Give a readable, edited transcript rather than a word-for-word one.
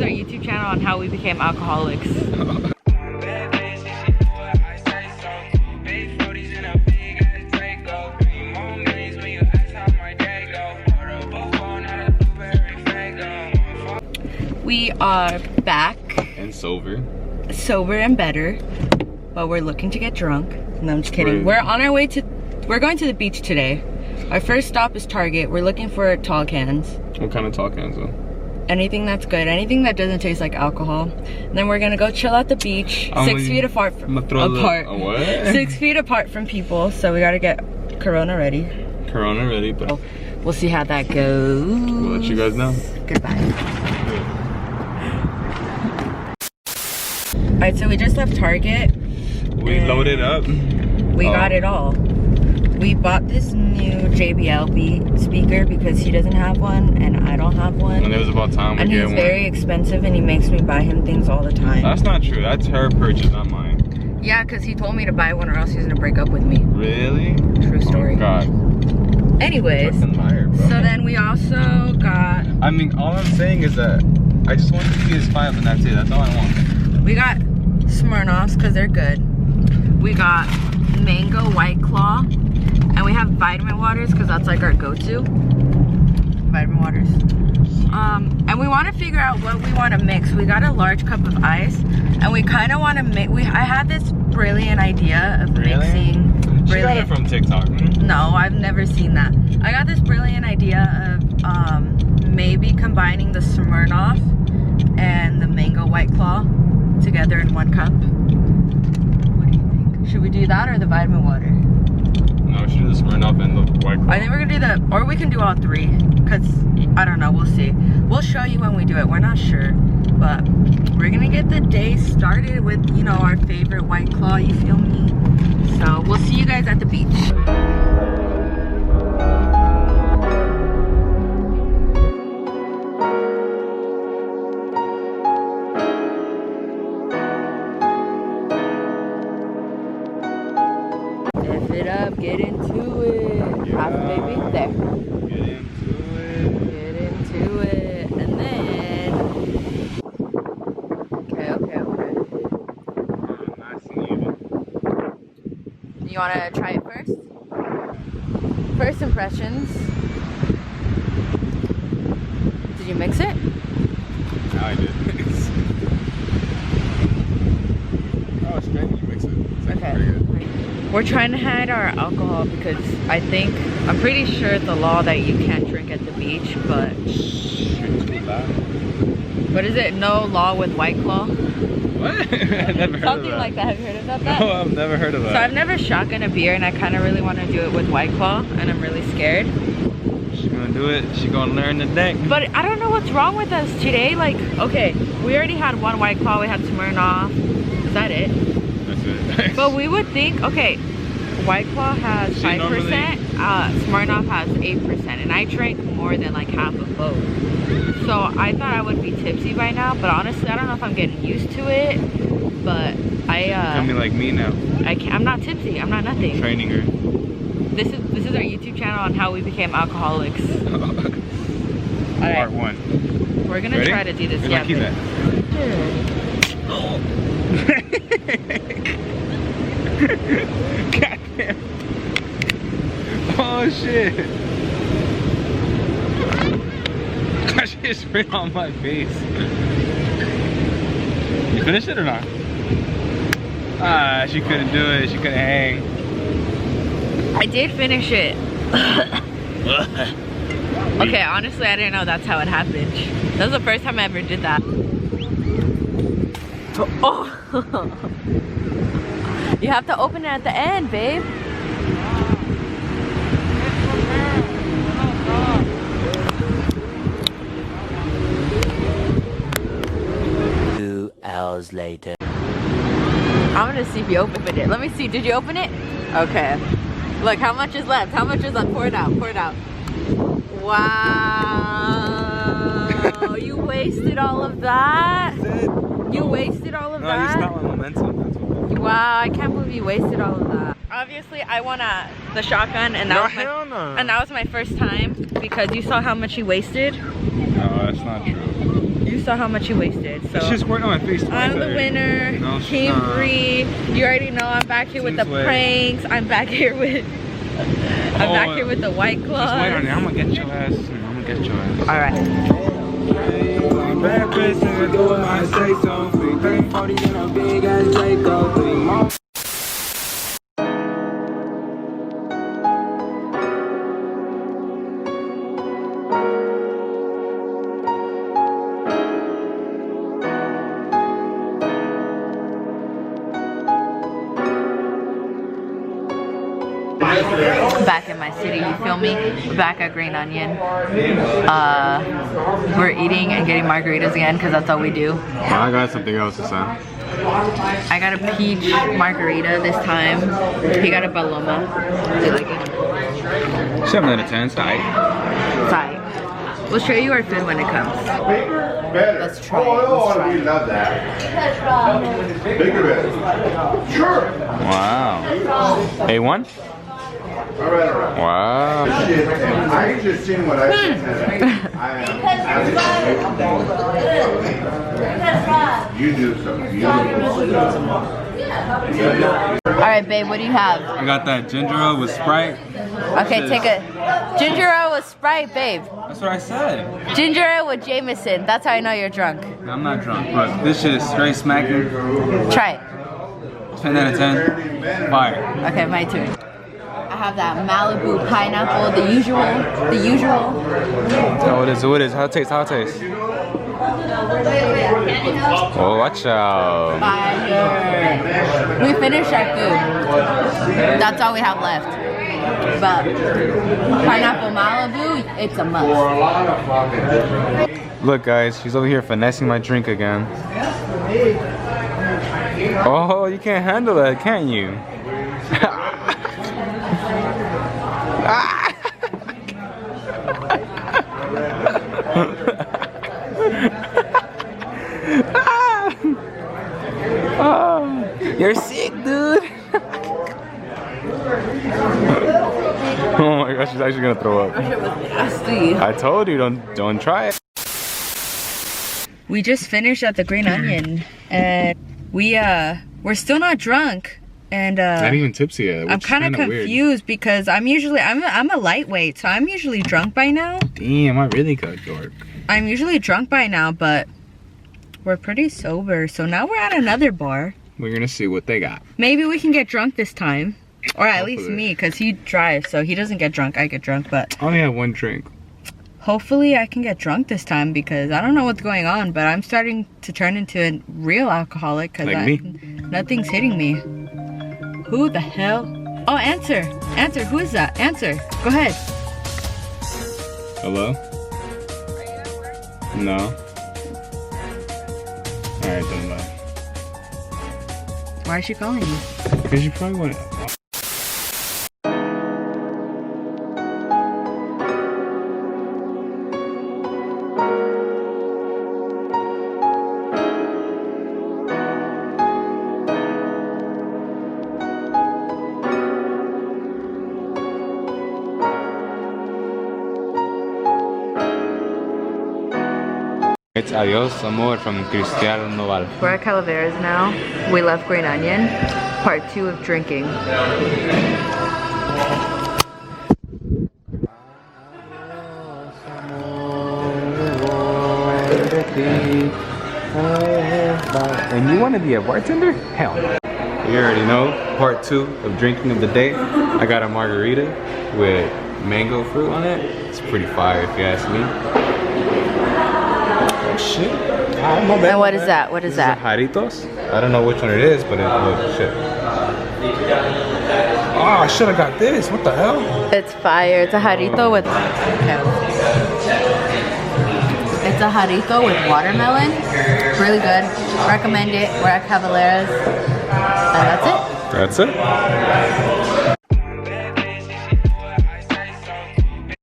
our YouTube channel on how we became alcoholics. We are back and sober and better, but we're looking to get drunk. No, I'm just kidding. We're on our way to, we're going to the beach today. Our first stop is Target. We're looking for tall cans. What kind of tall cans though? Anything that's good, anything that doesn't taste like alcohol. And then we're gonna go chill at the beach, 6 feet apart from what? 6 feet apart from people. So we gotta get Corona ready. Corona ready, but we'll see how that goes. We'll let you guys know. Goodbye. Alright, so we just left Target. We loaded up. We got it all. We bought this new JBL Beat speaker because he doesn't have one and I don't have one. And it was about time we get one. And he's very expensive and he makes me buy him things all the time. That's not true. That's her purchase, not mine. Yeah, because he told me to buy one or else he's going to break up with me. Really? True story. Oh, God. Anyways, liar, bro. So then we also got... I mean, all I'm saying is that I just want to see his 5 and that's it. That's all I want. We got Smirnoffs because they're good. We got Mango White Claw. And we have vitamin waters because that's like our go-to. Vitamin waters. And we want to figure out what we want to mix. We got a large cup of ice. And we kind of want to mix... I had this brilliant idea of mixing... She got it from TikTok. No, I've never seen that. I got this brilliant idea of maybe combining the Smirnoff and the Mango White Claw together in one cup. What do you think? Should we do that or the vitamin water? No, we should do the Smirnoff and the White Claw. I think we're gonna do the, or we can do all three, because I don't know, we'll see. We'll show you when we do it, we're not sure. But we're gonna get the day started with, you know, our favorite White Claw, you feel me? So we'll see you guys at the beach. It up, get into it. Yeah. Baby, there. Get into it. Get into it. And then. Okay. Nice and even. You want to try it first? First impressions. Did you mix it? Yeah, I did. Oh, it's great when you mix it. It's actually pretty good. We're trying to hide our alcohol because I'm pretty sure it's the law that you can't drink at the beach, but what is it? No law with White Claw? What? I've never heard of that. Something like that. Have you heard about that? No, I've never heard of that. So I've never shotgun a beer and I kind of really want to do it with White Claw and I'm really scared. She's gonna do it. She's gonna learn the deck. But I don't know what's wrong with us today. Like, okay, we already had one White Claw. We had Smirnoff. Is that it? But we would think, okay, White Claw has 5%, Smirnoff has 8%, and I drank more than like half of both. So I thought I would be tipsy by now, but honestly, I don't know if I'm getting used to it. But Tell me like me now. I'm not tipsy. I'm not nothing. Training her. This is our YouTube channel on how we became alcoholics. Part 1. We're gonna try to do this. Yeah. Keep that. God damn. Oh shit. I just sprayed on my face. You finished it or not? Ah, she couldn't do it. She couldn't hang. I did finish it. Okay, honestly, I didn't know that's how it happened. That was the first time I ever did that. Oh. You have to open it at the end, babe. 2 hours later. I'm gonna see if you opened it. Let me see. Did you open it? Okay. Look, how much is left? How much is left? Pour it out. Pour it out. Wow. You wasted all of that? You wasted all of that? No, you stopped my momentum. Wow, I can't believe you wasted all of that. Obviously, I won the shotgun, and that was my first time because you saw how much you wasted. No, that's not true. You saw how much you wasted. So It's just squirting on my face. I'm the winner. No, she's Team not. Bree. You already know I'm back here with the Seems way. pranks. I'm back here with back here with the White Claws. Just wait on it. I'm gonna get your ass. I'm gonna get your ass. All right. Bad bitch, nigga, do what I say so. 340 in a big ass Draco. 3 more. Back in my city, you feel me? Back at Green Onion. We're eating and getting margaritas again because that's all we do. I got something else to say. I got a peach margarita this time. He got a paloma. Do you like it? 7 out of 10. It's tight. Sorry. We'll show you our food when it comes. Let's try it. Let's try We it. love that. Bigger better. Sure. Wow. A1? All right, all right. Wow. I just seen what I said. You do some beautiful. All right, babe, what do you have? I got that ginger ale with Sprite. Okay, take a ginger ale with Sprite, babe. That's what I said. Ginger ale with Jameson. That's how I know you're drunk. I'm not drunk. Look, this shit is straight smacking. Try it. 10 out of 10. Fire. Okay, my turn. I have that Malibu pineapple, the usual. Oh, what is it? How it taste? Oh, watch out. Fire. We finished our food. That's all we have left. But pineapple Malibu, it's a must. Look, guys, she's over here finessing my drink again. Oh, you can't handle that, can you? You're sick, dude. Oh my gosh, she's actually gonna throw up. That shit was nasty. I told you, don't try it. We just finished at the Green Onion, and we're still not drunk, and Not even tipsy yet. I'm kind of confused because I'm a lightweight, so I'm usually drunk by now. Damn, I really got dark. I'm usually drunk by now, but we're pretty sober. So now we're at another bar. We're gonna see what they got. Maybe we can get drunk this time, or at least Hopefully. me, because he drives, so he doesn't get drunk. I get drunk, but I only have one drink. hopefully I can get drunk this time because I don't know what's going on, but I'm starting to turn into a real alcoholic because Like me. Nothing's hitting me. Who the hell? Oh, answer. Answer. Who is that? Answer. Go ahead. Hello? No. Alright, then bye. Why is she calling you? Because you probably want to. It's Adios Amor from Cristiano Noval. We're at Calaveras now. We left Green Onion. Part 2 of drinking. And you want to be a bartender? Hell no. You already know, part 2 of drinking of the day. I got a margarita with mango fruit on it. It's pretty fire if you ask me. Oh shit. And what is that? What is that? Jarritos? I don't know which one it is, but it's shit. Oh, I should have got this. What the hell? It's fire. It's a jarrito with... Okay. It's a jarrito with watermelon. Really good. Recommend it. We're at Cavaleras. And that's it. That's it.